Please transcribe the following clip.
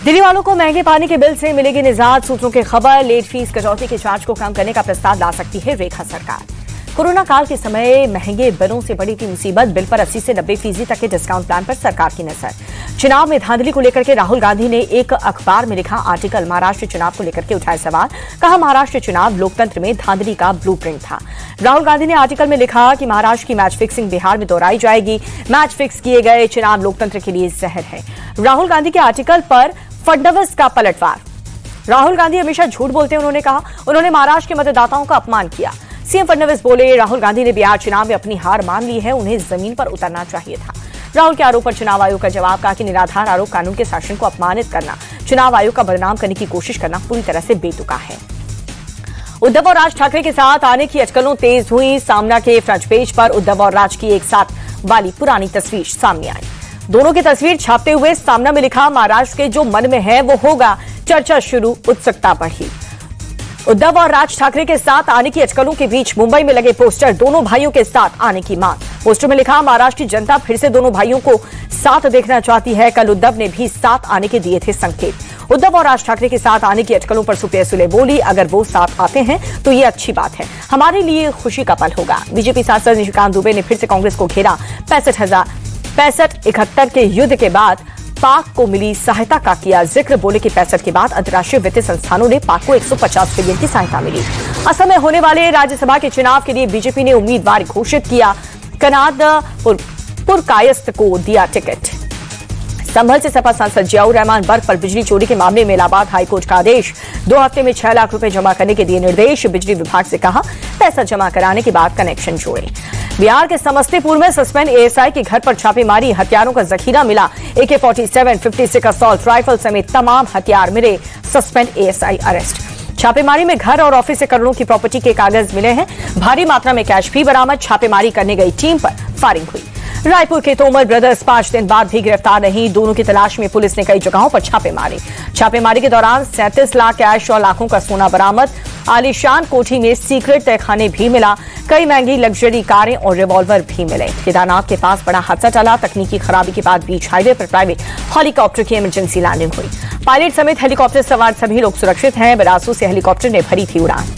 दिल्ली वालों को महंगे पानी के बिल से मिलेगी निजात। सूत्रों की खबर, लेट फीस कटौती के चार्ज को कम करने का प्रस्ताव ला सकती है रेखा सरकार। कोरोना काल के समय महंगे बिलों से बड़ी थी मुसीबत। बिल पर 80 से 90% तक के डिस्काउंट प्लान पर सरकार की नजर। चुनाव में धांधली को लेकर के राहुल गांधी ने एक अखबार में लिखा आर्टिकल। महाराष्ट्र चुनाव को लेकर के उठाए सवाल, कहा महाराष्ट्र चुनाव लोकतंत्र में धांधली का ब्लूप्रिंट था। राहुल गांधी ने आर्टिकल में लिखा कि महाराष्ट्र की मैच फिक्सिंग बिहार में दोहराई जाएगी। मैच फिक्स किए गए चुनाव लोकतंत्र के लिए जहर है। राहुल गांधी के आर्टिकल पर फडणवीस का पलटवार। राहुल गांधी हमेशा झूठ बोलते हैं, उन्होंने कहा। उन्होंने महाराष्ट्र के मतदाताओं का अपमान किया। सीएम फडणवीस बोले राहुल गांधी ने बिहार चुनाव में अपनी हार मान ली है, उन्हें जमीन पर उतरना चाहिए था। राहुल के आरोप पर चुनाव आयोग का जवाब, कहा कि निराधार आरोप कानून के शासन को अपमानित करना, चुनाव आयोग का बदनाम करने की कोशिश करना पूरी तरह से बेतुका है। उद्धव और राज ठाकरे के साथ आने की अटकलों तेज हुई। सामना के फ्रंट पेज पर उद्धव और राज की एक साथ वाली पुरानी तस्वीर सामने आई। दोनों की तस्वीर छापते हुए सामना में लिखा महाराष्ट्र के जो मन में है वो होगा। चर्चा शुरू, उत्सुकता बढ़ी। उद्धव और राज ठाकरे के साथ आने की अटकलों के बीच मुंबई में लगे पोस्टर, दोनों भाइयों के साथ आने की मांग। पोस्टर में लिखा महाराष्ट्र की जनता फिर से दोनों भाइयों को साथ देखना चाहती है। कल उद्धव ने भी साथ आने के दिए थे संकेत। उद्धव और राज ठाकरे के साथ आने की अटकलों पर सुप्रिया सुले बोली, अगर वो साथ आते हैं तो ये अच्छी बात है, हमारे लिए खुशी का पल होगा। बीजेपी सांसद निशिकांत दुबे ने फिर से कांग्रेस को घेरा। 65-71 के युद्ध के बाद पाक को मिली सहायता का किया जिक्र। बोले कि 65 के बाद अंतर्राष्ट्रीय वित्तीय संस्थानों ने पाक को 150 बिलियन की सहायता मिली। असम में होने वाले राज्यसभा के चुनाव के लिए बीजेपी ने उम्मीदवार घोषित किया। कनाद पुरकायस्थ को दिया टिकट। संभल से सपा सांसद जियाउर रहमान बर्फ पर बिजली चोरी के मामले में इलाहाबाद हाईकोर्ट का आदेश। 2 हफ्ते में 6 लाख रुपए जमा करने के दिए निर्देश। बिजली विभाग से कहा पैसा जमा कराने के बाद कनेक्शन जोड़े। बिहार के समस्तीपुर में सस्पेंड एएसआई के घर पर छापेमारी, हथियारों का जखीरा मिला। AK-47, 56 असॉल्ट राइफल समेत तमाम हथियार मिले। Suspend ASI arrest. छापेमारी में घर और ऑफिस से करोड़ों की प्रॉपर्टी के कागज मिले हैं। भारी मात्रा में कैश भी बरामद। छापेमारी करने गई टीम पर फायरिंग हुई। रायपुर के तोमर ब्रदर्स 5 दिन बाद भी गिरफ्तार नहीं। दोनों की तलाश में पुलिस ने कई जगहों पर छापे मारे। छापेमारी के दौरान 37 लाख कैश और लाखों का सोना बरामद। आलीशान कोठी में सीक्रेट तहखाने भी मिला। कई महंगी लग्जरी कारें और रिवॉल्वर भी मिले। केदारनाथ के पास बड़ा हादसा टला। तकनीकी खराबी के बाद बीच हाईवे पर प्राइवेट हेलीकॉप्टर की इमरजेंसी लैंडिंग हुई। पायलट समेत हेलीकॉप्टर सवार सभी लोग सुरक्षित हैं। बिलासपुर से हेलीकॉप्टर ने भरी थी उड़ान।